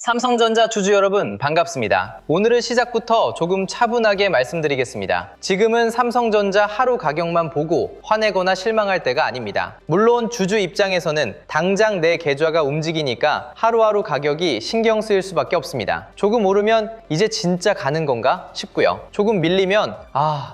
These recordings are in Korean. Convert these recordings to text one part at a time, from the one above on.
삼성전자 주주 여러분 반갑습니다. 오늘은 시작부터 조금 차분하게 말씀드리겠습니다. 지금은 삼성전자 하루 가격만 보고 화내거나 실망할 때가 아닙니다. 물론 주주 입장에서는 당장 내 계좌가 움직이니까 하루하루 가격이 신경 쓰일 수밖에 없습니다. 조금 오르면 이제 진짜 가는 건가 싶고요. 조금 밀리면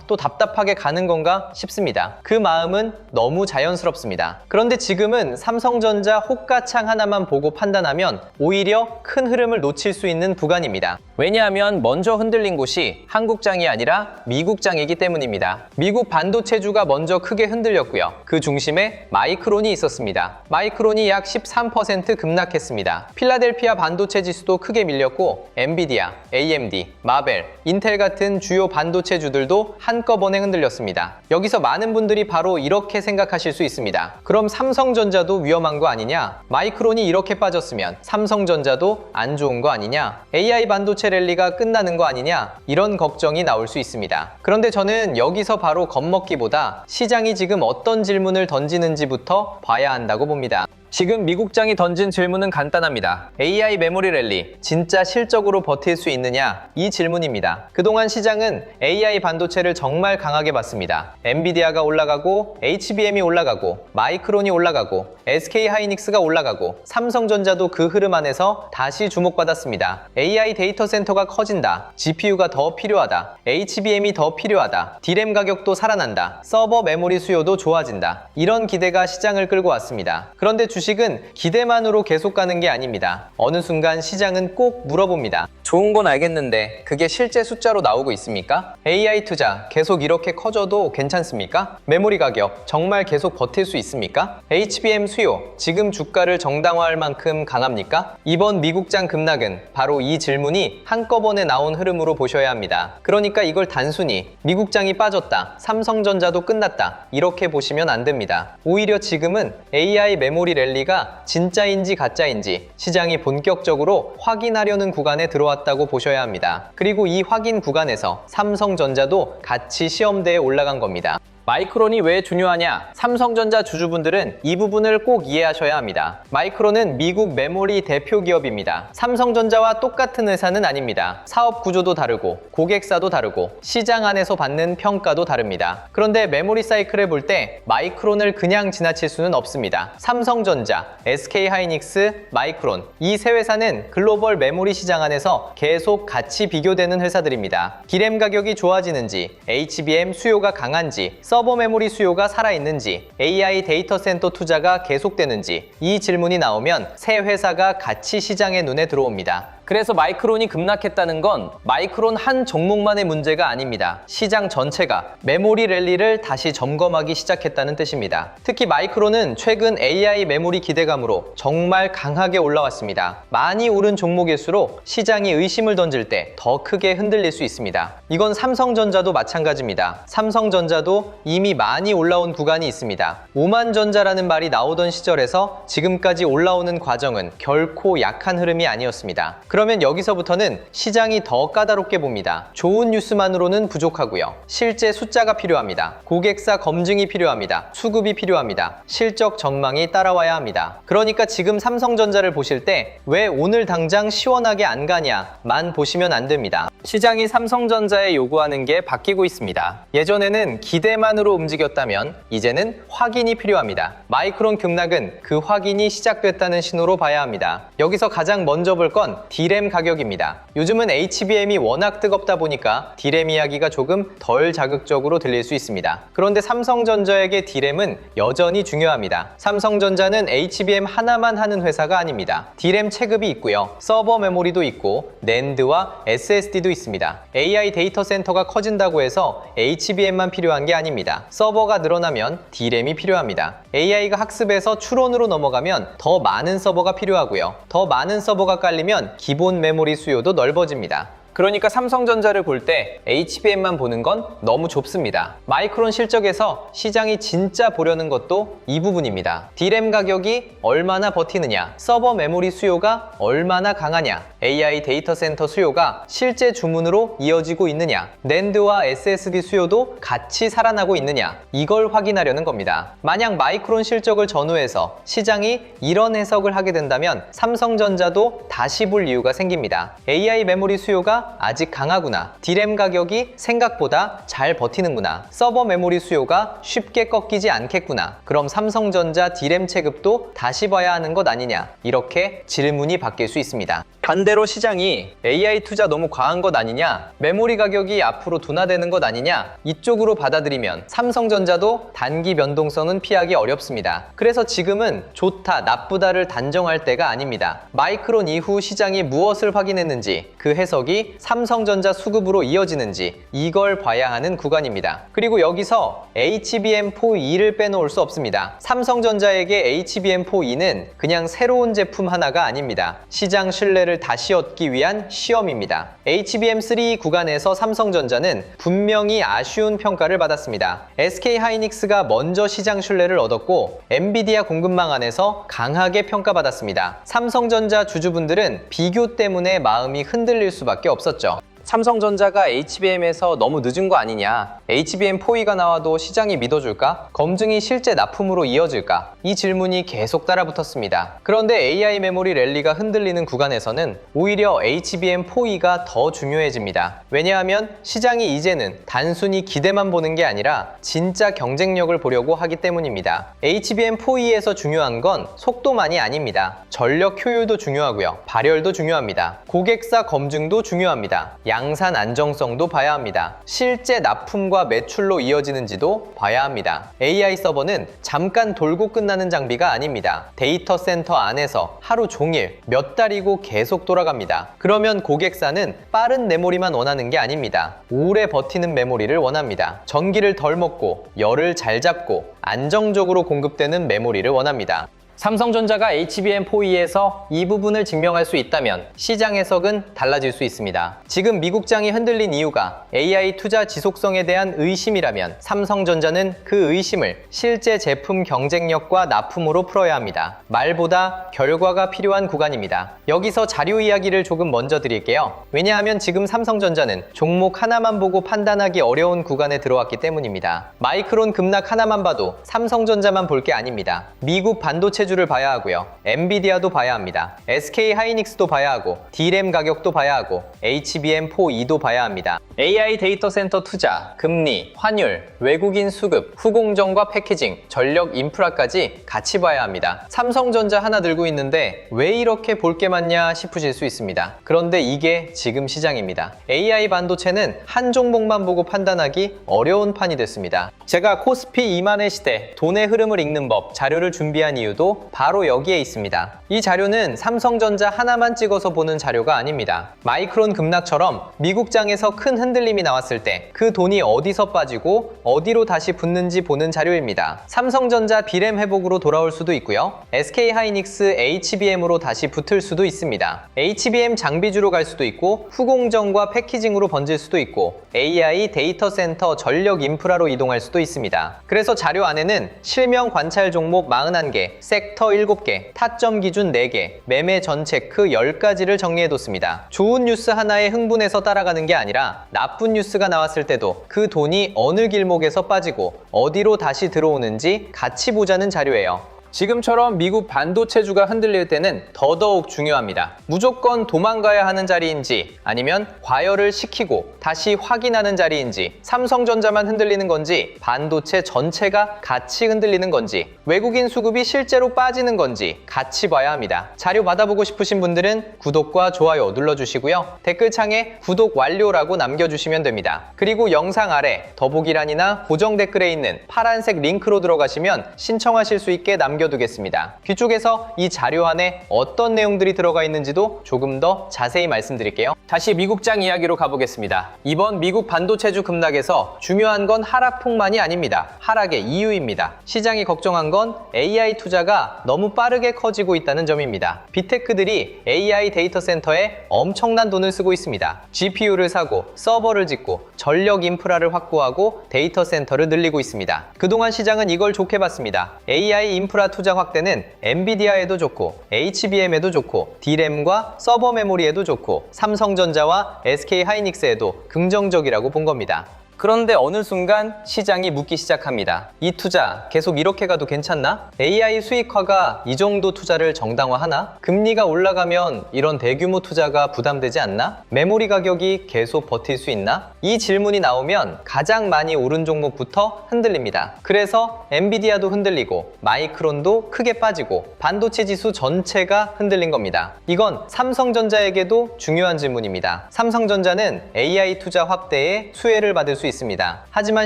또 답답하게 가는 건가 싶습니다. 그 마음은 너무 자연스럽습니다. 그런데 지금은 삼성전자 호가창 하나만 보고 판단하면 오히려 큰 흐름을 놓칠 수 있는 구간입니다. 왜냐하면 먼저 흔들린 곳이 한국장이 아니라 미국장이기 때문입니다. 미국 반도체주가 먼저 크게 흔들렸고요. 그 중심에 마이크론이 있었습니다. 마이크론이 약 13% 급락했습니다. 필라델피아 반도체 지수도 크게 밀렸고 엔비디아, AMD, 마벨, 인텔 같은 주요 반도체주들도 한꺼번에 흔들렸습니다. 여기서 많은 분들이 바로 이렇게 생각하실 수 있습니다. 그럼 삼성전자도 위험한 거 아니냐? 마이크론이 이렇게 빠졌으면 삼성전자도 안 좋은 거 아니냐? AI 반도체 랠리가 끝나는 거 아니냐? 이런 걱정이 나올 수 있습니다. 그런데 저는 여기서 바로 겁먹기보다 시장이 지금 어떤 질문을 던지는지부터 봐야 한다고 봅니다. 지금 미국장이 던진 질문은 간단합니다. AI 메모리 랠리 진짜 실적으로 버틸 수 있느냐? 이 질문입니다. 그동안 시장은 AI 반도체를 정말 강하게 봤습니다. 엔비디아가 올라가고 HBM이 올라가고 마이크론이 올라가고 SK하이닉스가 올라가고 삼성전자도 그 흐름 안에서 다시 주목받았습니다. AI 데이터 센터가 커진다. GPU가 더 필요하다. HBM이 더 필요하다. D램 가격도 살아난다. 서버 메모리 수요도 좋아진다. 이런 기대가 시장을 끌고 왔습니다. 그런데 주식은 기대만으로 계속 가는 게 아닙니다. 어느 순간 시장은 꼭 물어봅니다. 좋은 건 알겠는데 그게 실제 숫자로 나오고 있습니까? AI 투자 계속 이렇게 커져도 괜찮습니까? 메모리 가격 정말 계속 버틸 수 있습니까? HBM 수요 지금 주가를 정당화할 만큼 강합니까? 이번 미국장 급락은 바로 이 질문이 한꺼번에 나온 흐름으로 보셔야 합니다. 그러니까 이걸 단순히 미국장이 빠졌다, 삼성전자도 끝났다 이렇게 보시면 안 됩니다. 오히려 지금은 AI 메모리 랠리가 진짜인지 가짜인지 시장이 본격적으로 확인하려는 구간에 들어왔다고 보셔야 합니다. 그리고 이 확인 구간에서 삼성전자도 같이 시험대에 올라간 겁니다. 마이크론이 왜 중요하냐? 삼성전자 주주분들은 이 부분을 꼭 이해하셔야 합니다. 마이크론은 미국 메모리 대표 기업입니다. 삼성전자와 똑같은 회사는 아닙니다. 사업 구조도 다르고 고객사도 다르고 시장 안에서 받는 평가도 다릅니다. 그런데 메모리 사이클을 볼 때 마이크론을 그냥 지나칠 수는 없습니다. 삼성전자, SK하이닉스, 마이크론 이 세 회사는 글로벌 메모리 시장 안에서 계속 같이 비교되는 회사들입니다. D램 가격이 좋아지는지, HBM 수요가 강한지, 서버 메모리 수요가 살아있는지, AI 데이터 센터 투자가 계속되는지 이 질문이 나오면 세 회사가 같이 시장의 눈에 들어옵니다. 그래서 마이크론이 급락했다는 건 마이크론 한 종목만의 문제가 아닙니다. 시장 전체가 메모리 랠리를 다시 점검하기 시작했다는 뜻입니다. 특히 마이크론은 최근 AI 메모리 기대감으로 정말 강하게 올라왔습니다. 많이 오른 종목일수록 시장이 의심을 던질 때 더 크게 흔들릴 수 있습니다. 이건 삼성전자도 마찬가지입니다. 삼성전자도 이미 많이 올라온 구간이 있습니다. 오만전자라는 말이 나오던 시절에서 지금까지 올라오는 과정은 결코 약한 흐름이 아니었습니다. 그러면 여기서부터는 시장이 더 까다롭게 봅니다. 좋은 뉴스만으로는 부족하고요. 실제 숫자가 필요합니다. 고객사 검증이 필요합니다. 수급이 필요합니다. 실적 전망이 따라와야 합니다. 그러니까 지금 삼성전자를 보실 때 왜 오늘 당장 시원하게 안 가냐만 보시면 안 됩니다. 시장이 삼성전자에 요구하는 게 바뀌고 있습니다. 예전에는 기대만으로 움직였다면 이제는 확인이 필요합니다. 마이크론 급락은 그 확인이 시작됐다는 신호로 봐야 합니다. 여기서 가장 먼저 볼 건 D램 가격입니다. 요즘은 HBM이 워낙 뜨겁다 보니까 D램 이야기가 조금 덜 자극적으로 들릴 수 있습니다. 그런데 삼성전자에게 D램은 여전히 중요합니다. 삼성전자는 HBM 하나만 하는 회사가 아닙니다. D램 체급이 있고요. 서버 메모리도 있고 낸드와 SSD도 있습니다. AI 데이터 센터가 커진다고 해서 HBM만 필요한 게 아닙니다. 서버가 늘어나면 D램이 필요합니다. AI가 학습해서 추론으로 넘어가면 더 많은 서버가 필요하고요. 더 많은 서버가 깔리면 기본 메모리 수요도 넓어집니다. 그러니까 삼성전자를 볼 때 HBM만 보는 건 너무 좁습니다. 마이크론 실적에서 시장이 진짜 보려는 것도 이 부분입니다. D램 가격이 얼마나 버티느냐, 서버 메모리 수요가 얼마나 강하냐, AI 데이터 센터 수요가 실제 주문으로 이어지고 있느냐, 낸드와 SSD 수요도 같이 살아나고 있느냐, 이걸 확인하려는 겁니다. 만약 마이크론 실적을 전후해서 시장이 이런 해석을 하게 된다면 삼성전자도 다시 볼 이유가 생깁니다. AI 메모리 수요가 아직 강하구나, D램 가격이 생각보다 잘 버티는구나, 서버 메모리 수요가 쉽게 꺾이지 않겠구나, 그럼 삼성전자 D램 체급도 다시 봐야 하는 것 아니냐, 이렇게 질문이 바뀔 수 있습니다. 반대로 시장이 AI 투자 너무 과한 것 아니냐, 메모리 가격이 앞으로 둔화되는 것 아니냐, 이쪽으로 받아들이면 삼성전자도 단기 변동성은 피하기 어렵습니다. 그래서 지금은 좋다, 나쁘다를 단정할 때가 아닙니다. 마이크론 이후 시장이 무엇을 확인했는지, 그 해석이 삼성전자 수급으로 이어지는지, 이걸 봐야 하는 구간입니다. 그리고 여기서 HBM4E를 빼놓을 수 없습니다. 삼성전자에게 HBM4E는 그냥 새로운 제품 하나가 아닙니다. 시장 신뢰를 다시 얻기 위한 시험입니다. HBM3 구간에서 삼성전자는 분명히 아쉬운 평가를 받았습니다. SK하이닉스가 먼저 시장 신뢰를 얻었고 엔비디아 공급망 안에서 강하게 평가받았습니다. 삼성전자 주주분들은 비교 때문에 마음이 흔들릴 수밖에 없었죠. 삼성전자가 HBM에서 너무 늦은 거 아니냐, HBM4E가 나와도 시장이 믿어줄까? 검증이 실제 납품으로 이어질까? 이 질문이 계속 따라붙었습니다. 그런데 AI 메모리 랠리가 흔들리는 구간에서는 오히려 HBM4E가 더 중요해집니다. 왜냐하면 시장이 이제는 단순히 기대만 보는 게 아니라 진짜 경쟁력을 보려고 하기 때문입니다. HBM4E에서 중요한 건 속도만이 아닙니다. 전력 효율도 중요하고요, 발열도 중요합니다. 고객사 검증도 중요합니다. 양산 안정성도 봐야 합니다. 실제 납품과 매출로 이어지는지도 봐야 합니다. AI 서버는 잠깐 돌고 끝나는 장비가 아닙니다. 데이터 센터 안에서 하루 종일 몇 달이고 계속 돌아갑니다. 그러면 고객사는 빠른 메모리만 원하는 게 아닙니다. 오래 버티는 메모리를 원합니다. 전기를 덜 먹고 열을 잘 잡고 안정적으로 공급되는 메모리를 원합니다. 삼성전자가 HBM4E에서 이 부분을 증명할 수 있다면 시장 해석은 달라질 수 있습니다. 지금 미국장이 흔들린 이유가 AI 투자 지속성에 대한 의심이라면 삼성전자는 그 의심을 실제 제품 경쟁력과 납품으로 풀어야 합니다. 말보다 결과가 필요한 구간입니다. 여기서 자료 이야기를 조금 먼저 드릴게요. 왜냐하면 지금 삼성전자는 종목 하나만 보고 판단하기 어려운 구간에 들어왔기 때문입니다. 마이크론 급락 하나만 봐도 삼성전자만 볼 게 아닙니다. 미국 반도체 주를 봐야 하고요, 엔비디아도 봐야 합니다. SK하이닉스도 봐야 하고, D램 가격도 봐야 하고, HBM4E도 봐야 합니다. AI 데이터 센터 투자, 금리, 환율, 외국인 수급, 후공정과 패키징, 전력 인프라까지 같이 봐야 합니다. 삼성전자 하나 들고 있는데 왜 이렇게 볼 게 많냐 싶으실 수 있습니다. 그런데 이게 지금 시장입니다. AI 반도체는 한 종목만 보고 판단하기 어려운 판이 됐습니다. 제가 코스피 2만의 시대, 돈의 흐름을 읽는 법 자료를 준비한 이유도 바로 여기에 있습니다. 이 자료는 삼성전자 하나만 찍어서 보는 자료가 아닙니다. 마이크론 급락처럼 미국장에서 큰 흔들림이 나왔을 때 그 돈이 어디서 빠지고 어디로 다시 붙는지 보는 자료입니다. 삼성전자 B램 회복으로 돌아올 수도 있고요, SK하이닉스 HBM으로 다시 붙을 수도 있습니다. HBM 장비주로 갈 수도 있고, 후공정과 패키징으로 번질 수도 있고, AI 데이터 센터 전력 인프라로 이동할 수도 있습니다. 그래서 자료 안에는 실명 관찰 종목 41개, 섹터 7개, 타점 기준 4개, 매매 전 체크 10가지를 정리해뒀습니다. 좋은 뉴스 하나에 흥분해서 따라가는 게 아니라 나쁜 뉴스가 나왔을 때도 그 돈이 어느 길목에서 빠지고 어디로 다시 들어오는지 같이 보자는 자료예요. 지금처럼 미국 반도체주가 흔들릴 때는 더더욱 중요합니다. 무조건 도망가야 하는 자리인지 아니면 과열을 시키고 다시 확인하는 자리인지, 삼성전자만 흔들리는 건지 반도체 전체가 같이 흔들리는 건지, 외국인 수급이 실제로 빠지는 건지 같이 봐야 합니다. 자료 받아보고 싶으신 분들은 구독과 좋아요 눌러주시고요, 댓글창에 구독 완료라고 남겨주시면 됩니다. 그리고 영상 아래 더보기란이나 고정 댓글에 있는 파란색 링크로 들어가시면 신청하실 수 있게 남겨주시면 남겨두겠습니다. 뒤쪽에서 이 자료 안에 어떤 내용들이 들어가 있는지도 조금 더 자세히 말씀드릴게요. 다시 미국장 이야기로 가보겠습니다. 이번 미국 반도체주 급락에서 중요한 건 하락폭만이 아닙니다. 하락의 이유입니다. 시장이 걱정한 건 AI 투자가 너무 빠르게 커지고 있다는 점입니다. 빅테크들이 AI 데이터 센터에 엄청난 돈을 쓰고 있습니다. GPU를 사고 서버를 짓고 전력 인프라를 확보하고 데이터 센터를 늘리고 있습니다. 그동안 시장은 이걸 좋게 봤습니다. AI 인프라 투자 확대는 엔비디아에도 좋고 HBM에도 좋고 D램과 서버 메모리에도 좋고 삼성전자와 SK하이닉스에도 긍정적이라고 본 겁니다. 그런데 어느 순간 시장이 묻기 시작합니다. 이 투자 계속 이렇게 가도 괜찮나? AI 수익화가 이 정도 투자를 정당화하나? 금리가 올라가면 이런 대규모 투자가 부담되지 않나? 메모리 가격이 계속 버틸 수 있나? 이 질문이 나오면 가장 많이 오른 종목부터 흔들립니다. 그래서 엔비디아도 흔들리고 마이크론도 크게 빠지고 반도체 지수 전체가 흔들린 겁니다. 이건 삼성전자에게도 중요한 질문입니다. 삼성전자는 AI 투자 확대에 수혜를 받을 수 있습니다. 하지만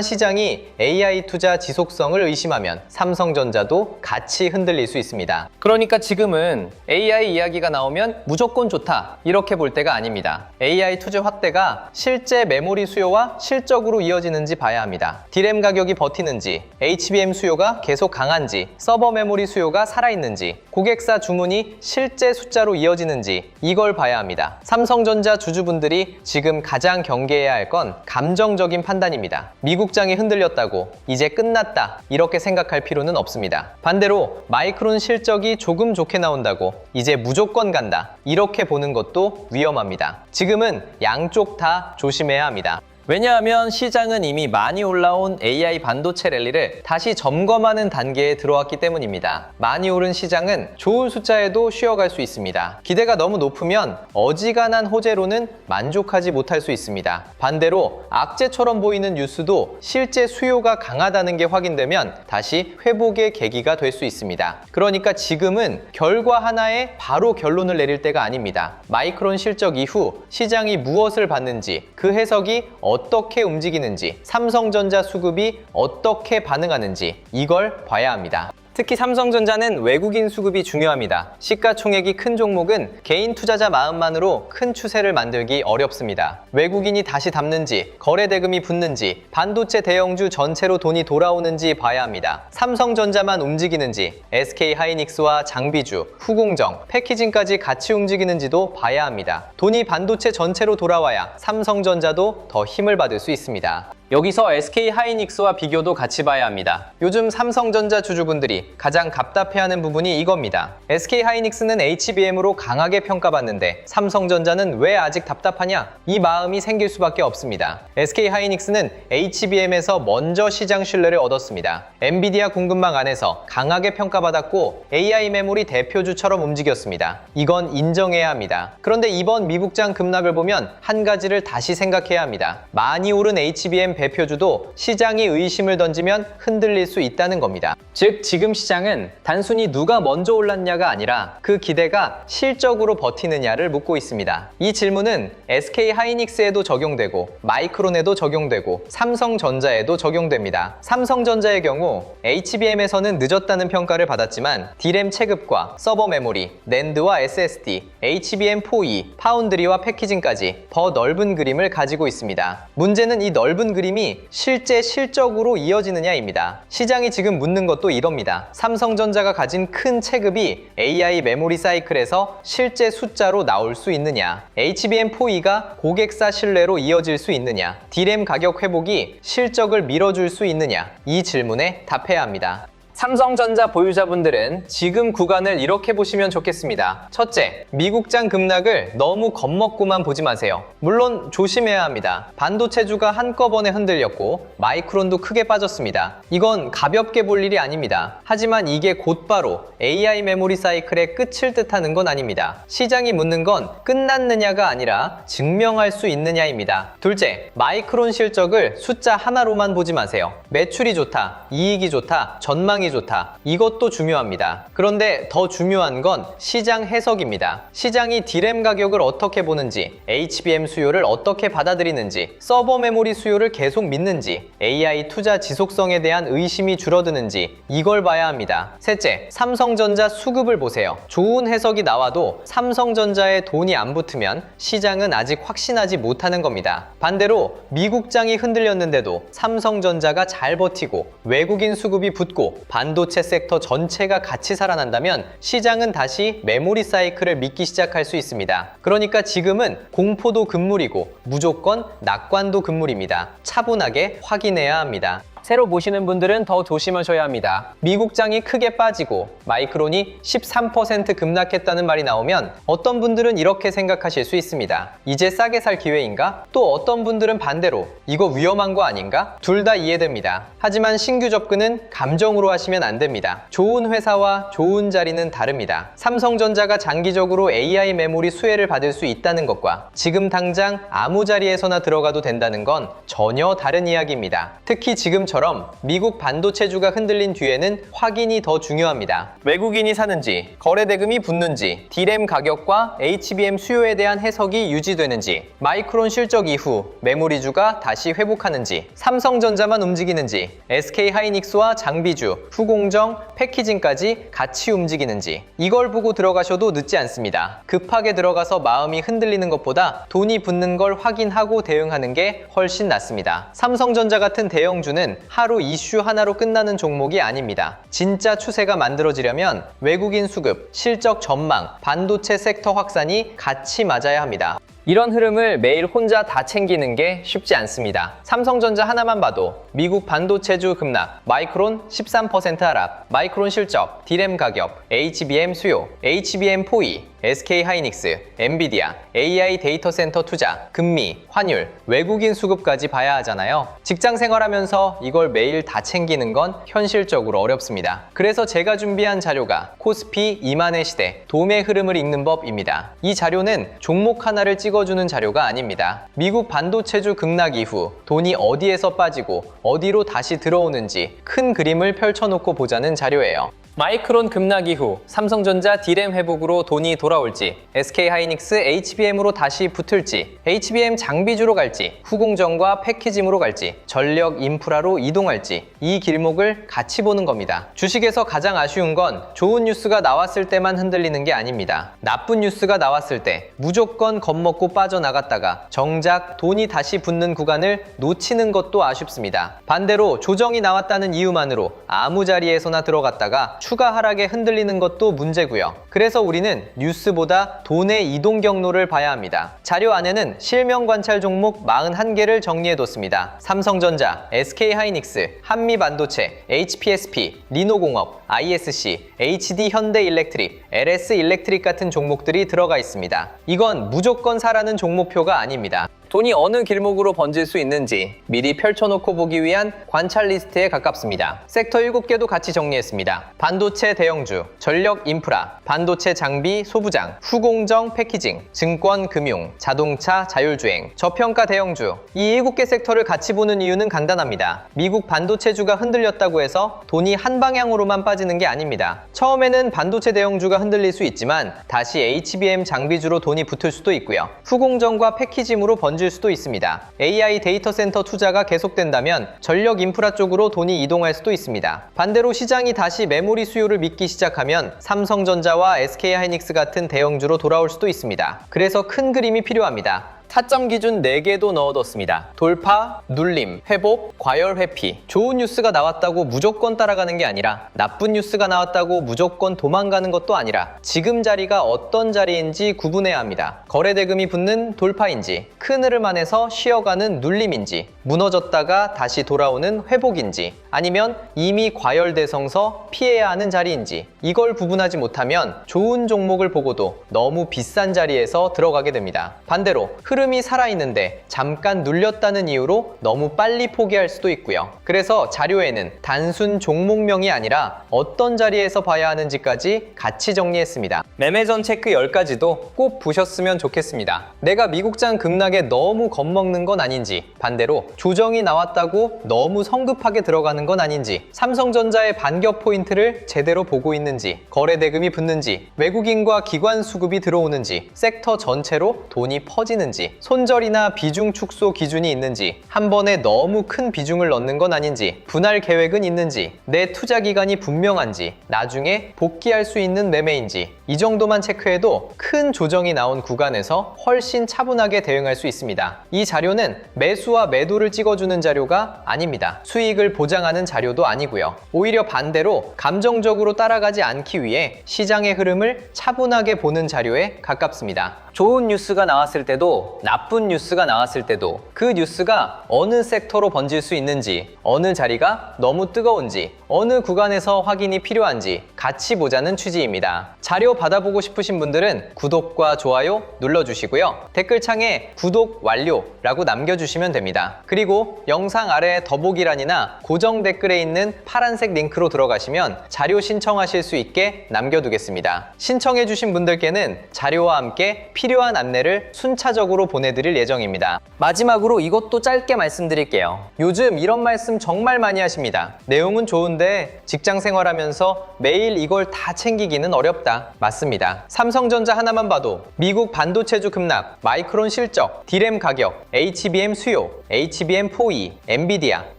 시장이 AI 투자 지속성을 의심하면 삼성전자도 같이 흔들릴 수 있습니다. 그러니까 지금은 AI 이야기가 나오면 무조건 좋다 이렇게 볼 때가 아닙니다. AI 투자 확대가 실제 메모리 수요와 실적으로 이어지는지 봐야 합니다. D램 가격이 버티는지, HBM 수요가 계속 강한지, 서버 메모리 수요가 살아있는지, 고객사 주문이 실제 숫자로 이어지는지 이걸 봐야 합니다. 삼성전자 주주분들이 지금 가장 경계해야 할 건 감정적인 판단입니다. 미국장이 흔들렸다고 이제 끝났다 이렇게 생각할 필요는 없습니다. 반대로 마이크론 실적이 조금 좋게 나온다고 이제 무조건 간다 이렇게 보는 것도 위험합니다. 지금은 양쪽 다 조심해야 합니다. 왜냐하면 시장은 이미 많이 올라온 AI 반도체 랠리를 다시 점검하는 단계에 들어왔기 때문입니다. 많이 오른 시장은 좋은 숫자에도 쉬어갈 수 있습니다. 기대가 너무 높으면 어지간한 호재로는 만족하지 못할 수 있습니다. 반대로 악재처럼 보이는 뉴스도 실제 수요가 강하다는 게 확인되면 다시 회복의 계기가 될 수 있습니다. 그러니까 지금은 결과 하나에 바로 결론을 내릴 때가 아닙니다. 마이크론 실적 이후 시장이 무엇을 받는지 그 해석이 어떻게 움직이는지, 삼성전자 수급이 어떻게 반응하는지 이걸 봐야 합니다. 특히 삼성전자는 외국인 수급이 중요합니다. 시가총액이 큰 종목은 개인 투자자 마음만으로 큰 추세를 만들기 어렵습니다. 외국인이 다시 담는지, 거래 대금이 붙는지, 반도체 대형주 전체로 돈이 돌아오는지 봐야 합니다. 삼성전자만 움직이는지, SK하이닉스와 장비주, 후공정, 패키징까지 같이 움직이는지도 봐야 합니다. 돈이 반도체 전체로 돌아와야 삼성전자도 더 힘을 받을 수 있습니다. 여기서 SK하이닉스와 비교도 같이 봐야 합니다. 요즘 삼성전자 주주분들이 가장 답답해하는 부분이 이겁니다. SK하이닉스는 HBM으로 강하게 평가받는데 삼성전자는 왜 아직 답답하냐? 이 마음이 생길 수밖에 없습니다. SK하이닉스는 HBM에서 먼저 시장 신뢰를 얻었습니다. 엔비디아 공급망 안에서 강하게 평가받았고 AI 메모리 대표주처럼 움직였습니다. 이건 인정해야 합니다. 그런데 이번 미국장 급락을 보면 한 가지를 다시 생각해야 합니다. 많이 오른 HBM 대표주도 시장이 의심을 던지면 흔들릴 수 있다는 겁니다. 즉 지금 시장은 단순히 누가 먼저 올랐냐가 아니라 그 기대가 실적으로 버티느냐를 묻고 있습니다. 이 질문은 SK하이닉스에도 적용되고 마이크론에도 적용되고 삼성전자에도 적용됩니다. 삼성전자의 경우 HBM에서는 늦었다는 평가를 받았지만 D램 체급과 서버 메모리, 낸드와 SSD, HBM4E, 파운드리와 패키징까지 더 넓은 그림을 가지고 있습니다. 문제는 이 넓은 그림이 실제 실적으로 이어지느냐입니다. 시장이 지금 묻는 것도 이럽니다. 삼성전자가 가진 큰 체급이 AI 메모리 사이클에서 실제 숫자로 나올 수 있느냐, HBM4E가 고객사 신뢰로 이어질 수 있느냐, D램 가격 회복이 실적을 밀어줄 수 있느냐, 이 질문에 답해야 합니다. 삼성전자 보유자분들은 지금 구간을 이렇게 보시면 좋겠습니다. 첫째, 미국장 급락을 너무 겁먹고만 보지 마세요. 물론 조심해야 합니다. 반도체주가 한꺼번에 흔들렸고 마이크론도 크게 빠졌습니다. 이건 가볍게 볼 일이 아닙니다. 하지만 이게 곧바로 AI 메모리 사이클의 끝을 뜻하는 건 아닙니다. 시장이 묻는 건 끝났느냐가 아니라 증명할 수 있느냐입니다. 둘째, 마이크론 실적을 숫자 하나로만 보지 마세요. 매출이 좋다, 이익이 좋다, 전망이 좋다. 이것도 중요합니다. 그런데 더 중요한 건 시장 해석입니다. 시장이 D램 가격을 어떻게 보는지, HBM 수요를 어떻게 받아들이는지, 서버 메모리 수요를 계속 믿는지, AI 투자 지속성에 대한 의심이 줄어드는지 이걸 봐야 합니다. 셋째, 삼성전자 수급을 보세요. 좋은 해석이 나와도 삼성전자에 돈이 안 붙으면 시장은 아직 확신하지 못하는 겁니다. 반대로 미국장이 흔들렸는데도 삼성전자가 잘 버티고 외국인 수급이 붙고 반도체 섹터 전체가 같이 살아난다면 시장은 다시 메모리 사이클을 믿기 시작할 수 있습니다. 그러니까 지금은 공포도 금물이고 무조건 낙관도 금물입니다. 차분하게 확인해야 합니다. 새로 보시는 분들은 더 조심하셔야 합니다. 미국장이 크게 빠지고 마이크론이 13% 급락했다는 말이 나오면 어떤 분들은 이렇게 생각하실 수 있습니다. 이제 싸게 살 기회인가? 또 어떤 분들은 반대로 이거 위험한 거 아닌가? 둘 다 이해됩니다. 하지만 신규 접근은 감정으로 하시면 안 됩니다. 좋은 회사와 좋은 자리는 다릅니다. 삼성전자가 장기적으로 AI 메모리 수혜를 받을 수 있다는 것과 지금 당장 아무 자리에서나 들어가도 된다는 건 전혀 다른 이야기입니다. 특히 지금처럼 미국 반도체주가 흔들린 뒤에는 확인이 더 중요합니다. 외국인이 사는지, 거래 대금이 붙는지, D램 가격과 HBM 수요에 대한 해석이 유지되는지, 마이크론 실적 이후 메모리주가 다시 회복하는지, 삼성전자만 움직이는지, SK하이닉스와 장비주, 후공정, 패키징까지 같이 움직이는지 이걸 보고 들어가셔도 늦지 않습니다. 급하게 들어가서 마음이 흔들리는 것보다 돈이 붙는 걸 확인하고 대응하는 게 훨씬 낫습니다. 삼성전자 같은 대형주는 하루 이슈 하나로 끝나는 종목이 아닙니다. 진짜 추세가 만들어지려면 외국인 수급, 실적 전망, 반도체 섹터 확산이 같이 맞아야 합니다. 이런 흐름을 매일 혼자 다 챙기는 게 쉽지 않습니다. 삼성전자 하나만 봐도 미국 반도체주 급락, 마이크론 13% 하락, 마이크론 실적, D램 가격, HBM 수요, HBM 포위, SK하이닉스, 엔비디아, AI 데이터 센터 투자, 금리, 환율, 외국인 수급까지 봐야 하잖아요. 직장 생활하면서 이걸 매일 다 챙기는 건 현실적으로 어렵습니다. 그래서 제가 준비한 자료가 코스피 2만의 시대, 돔의 흐름을 읽는 법입니다. 이 자료는 종목 하나를 찍어주는 자료가 아닙니다. 미국 반도체주 급락 이후 돈이 어디에서 빠지고 어디로 다시 들어오는지 큰 그림을 펼쳐놓고 보자는 자료예요. 마이크론 급락 이후 삼성전자 D램 회복으로 돈이 돌아올지, SK하이닉스 HBM으로 다시 붙을지, HBM 장비주로 갈지, 후공정과 패키징으로 갈지, 전력 인프라로 이동할지 이 길목을 같이 보는 겁니다. 주식에서 가장 아쉬운 건 좋은 뉴스가 나왔을 때만 흔들리는 게 아닙니다. 나쁜 뉴스가 나왔을 때 무조건 겁먹고 빠져나갔다가 정작 돈이 다시 붙는 구간을 놓치는 것도 아쉽습니다. 반대로 조정이 나왔다는 이유만으로 아무 자리에서나 들어갔다가 추가 하락에 흔들리는 것도 문제고요. 그래서 우리는 뉴스보다 돈의 이동 경로를 봐야 합니다. 자료 안에는 실명 관찰 종목 41개를 정리해뒀습니다. 삼성전자, SK하이닉스, 한미반도체, HPSP, 리노공업, ISC, HD현대일렉트릭, LS일렉트릭 같은 종목들이 들어가 있습니다. 이건 무조건 사라는 종목표가 아닙니다. 돈이 어느 길목으로 번질 수 있는지 미리 펼쳐놓고 보기 위한 관찰 리스트에 가깝습니다. 섹터 7개도 같이 정리했습니다. 반도체 대형주, 전력 인프라, 반도체 장비 소부장, 후공정 패키징, 증권 금융, 자동차 자율주행, 저평가 대형주 이 7개 섹터를 같이 보는 이유는 간단합니다. 미국 반도체주가 흔들렸다고 해서 돈이 한 방향으로만 빠지는 게 아닙니다. 처음에는 반도체 대형주가 흔들릴 수 있지만 다시 HBM 장비주로 돈이 붙을 수도 있고요. 후공정과 패키징으로 번질 수도 있습니다. AI 데이터 센터 투자가 계속된다면 전력 인프라 쪽으로 돈이 이동할 수도 있습니다. 반대로 시장이 다시 메모리 수요를 믿기 시작하면 삼성전자와 SK하이닉스 같은 대형주로 돌아올 수도 있습니다. 그래서 큰 그림이 필요합니다. 타점 기준 4개도 넣어뒀습니다. 돌파, 눌림, 회복, 과열 회피. 좋은 뉴스가 나왔다고 무조건 따라가는 게 아니라 나쁜 뉴스가 나왔다고 무조건 도망가는 것도 아니라 지금 자리가 어떤 자리인지 구분해야 합니다. 거래 대금이 붙는 돌파인지, 큰 흐름 안에서 쉬어가는 눌림인지, 무너졌다가 다시 돌아오는 회복인지, 아니면 이미 과열대성서 피해야 하는 자리인지 이걸 구분하지 못하면 좋은 종목을 보고도 너무 비싼 자리에서 들어가게 됩니다. 반대로 흐름 흐름이 살아있는데 잠깐 눌렸다는 이유로 너무 빨리 포기할 수도 있고요. 그래서 자료에는 단순 종목명이 아니라 어떤 자리에서 봐야 하는지까지 같이 정리했습니다. 매매전 체크 10가지도 꼭 보셨으면 좋겠습니다. 내가 미국장 급락에 너무 겁먹는 건 아닌지, 반대로 조정이 나왔다고 너무 성급하게 들어가는 건 아닌지, 삼성전자의 반격 포인트를 제대로 보고 있는지, 거래 대금이 붙는지, 외국인과 기관 수급이 들어오는지, 섹터 전체로 돈이 퍼지는지, 손절이나 비중 축소 기준이 있는지, 한 번에 너무 큰 비중을 넣는 건 아닌지, 분할 계획은 있는지, 내 투자 기간이 분명한지, 나중에 복귀할 수 있는 매매인지, 이 정도만 체크해도 큰 조정이 나온 구간에서 훨씬 차분하게 대응할 수 있습니다. 이 자료는 매수와 매도를 찍어주는 자료가 아닙니다. 수익을 보장하는 자료도 아니고요. 오히려 반대로 감정적으로 따라가지 않기 위해 시장의 흐름을 차분하게 보는 자료에 가깝습니다. 좋은 뉴스가 나왔을 때도 나쁜 뉴스가 나왔을 때도 그 뉴스가 어느 섹터로 번질 수 있는지, 어느 자리가 너무 뜨거운지, 어느 구간에서 확인이 필요한지 같이 보자는 취지입니다. 자료 받아보고 싶으신 분들은 구독과 좋아요 눌러주시고요. 댓글창에 구독 완료라고 남겨주시면 됩니다. 그리고 영상 아래 더보기란이나 고정 댓글에 있는 파란색 링크로 들어가시면 자료 신청하실 수 있게 남겨두겠습니다. 신청해주신 분들께는 자료와 함께 필요한 안내를 순차적으로 보내드릴 예정입니다. 마지막으로 이것도 짧게 말씀드릴게요. 요즘 이런 말씀 정말 많이 하십니다. 내용은 좋은데 직장 생활하면서 매일 이걸 다 챙기기는 어렵다. 맞습니다. 삼성전자 하나만 봐도 미국 반도체주 급락, 마이크론 실적, 디램 가격, HBM 수요, HBM 포위, 엔비디아,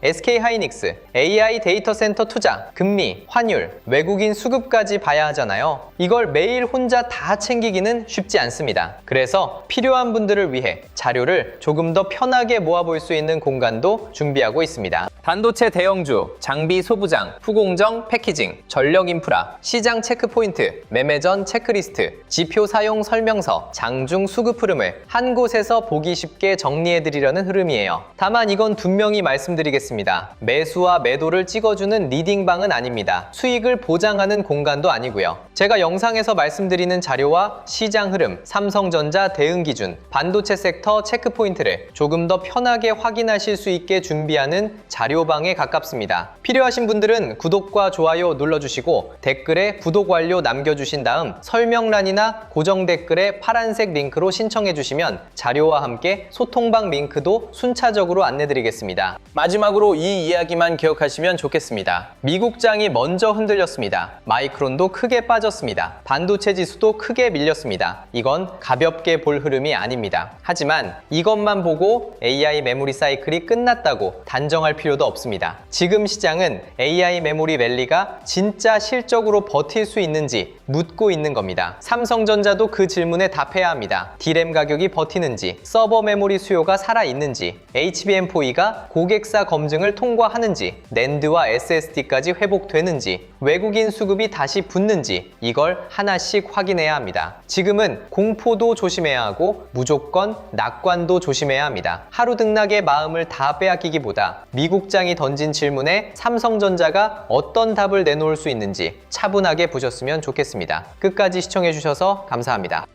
SK하이닉스, AI 데이터 센터 투자, 금리, 환율, 외국인 수급까지 봐야 하잖아요. 이걸 매일 혼자 다 챙기기는 쉽지 않습니다. 그래서 필요한 분들을 위해 자료를 조금 더 편하게 모아볼 수 있는 공간도 준비하고 있습니다. 반도체 대형주, 장비 소부장, 후공정, 패키징, 전력 인프라, 시장 체크 포인트, 매매전 체크리스트, 지표 사용 설명서, 장중 수급 흐름을 한 곳에서 보기 쉽게 정리해드리려는 흐름이에요. 다만 이건 분명히 말씀드리겠습니다. 매수와 매도를 찍어주는 리딩방은 아닙니다. 수익을 보장하는 공간도 아니고요. 제가 영상에서 말씀드리는 자료와 시장 흐름, 삼성전자 대응 기준, 반도체 섹터 체크 포인트를 조금 더 편하게 확인하실 수 있게 준비하는 자료방에 가깝습니다. 필요하신 분들은 구독과 좋아요 눌러주시고 댓글에 구독 완료 남겨주신 다음 설명란이나 고정 댓글에 파란색 링크로 신청해주시면 자료와 함께 소통방 링크도 순차적으로 안내드리겠습니다. 마지막으로 이 이야기만 기억하시면 좋겠습니다. 미국장이 먼저 흔들렸습니다. 마이크론도 크게 빠졌습니다. 반도체 지수도 크게 밀렸습니다. 이건 가볍게 볼 흐름이 아닙니다. 하지만 이것만 보고 AI 메모리 사이클이 끝났다고 단정할 필요도 없습니다. 지금 시장은 AI 메모리 랠리가 진짜 실적으로 버틸 수 있는지 묻고 있는 겁니다. 삼성전자도 그 질문에 답해야 합니다. 디램 가격이 버티는지, 서버 메모리 수요가 살아있는지, HBM4E가 고객사 검증을 통과하는지, 낸드와 SSD까지 회복되는지, 외국인 수급이 다시 붙는지 이걸 하나씩 확인해야 합니다. 지금은 공포도 조심해야 하고 무조건 낙관도 조심해야 합니다. 하루 등락의 마음을 다 빼앗기기보다 미국장이 던진 질문에 삼성전자가 어떤 답을 내놓을 수 있는지 차분하게 보셨으면 좋겠습니다. 끝까지 시청해주셔서 감사합니다.